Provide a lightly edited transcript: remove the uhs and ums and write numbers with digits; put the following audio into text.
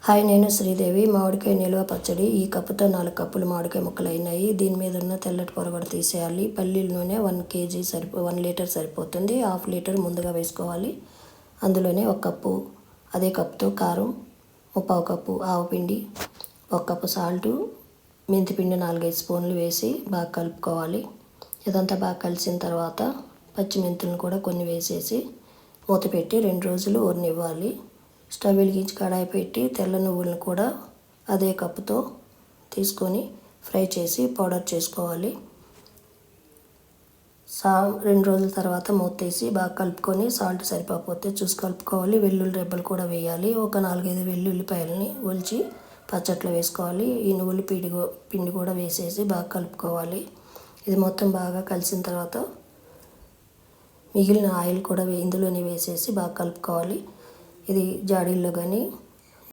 Hi, నేను శ్రీదేవి. మామిడికాయ నిల్వ పచ్చడి. ఈ కప్పుతో 4 కప్పులు మామిడికాయ ముక్కలు అయినాయి. దీని మీద ఉన్న తెల్లటి పొర కూడా తీసేయాలి. పల్లీల నూనె 1 కేజీ 1 లీటర్ సరిపోతుంది. హాఫ్ లీటర్ ముందుగా వేసుకోవాలి. అందులోనే 1 కప్పు, అదే కప్పుతో కారం, 1/4 కప్పు ఆవపిండి, 1 కప్పు సాల్టు, మెంతిపిండి 4-5 స్పూన్లు వేసి బాగా కలుపుకోవాలి. ఇదంతా బాగా కలిసిన తర్వాత పచ్చిమెంతులను కూడా కొన్ని వేసేసి మూత పెట్టి 2 రోజులు ఊరనివ్వాలి. స్టవ్ వెలిగించి కడాయి పెట్టి తెల్ల నువ్వులను కూడా అదే కప్పుతో తీసుకొని ఫ్రై చేసి పౌడర్ చేసుకోవాలి. 2 రోజుల తర్వాత మూత తీసి బాగా కలుపుకొని సాల్ట్ సరిపోతే చూసి కలుపుకోవాలి. వెల్లుల్లి రెబ్బలు కూడా వేయాలి. ఒక 4-5 వెల్లుల్లిపాయలని ఒలిచి పచ్చట్లో వేసుకోవాలి. ఈ నువ్వుల పిండి కూడా వేసేసి బాగా కలుపుకోవాలి. ఇది మొత్తం బాగా కలిసిన తర్వాత మిగిలిన ఆయిల్ కూడా ఇందులోనే వేసేసి బాగా కలుపుకోవాలి. ఇది జాడీల్లో కానీ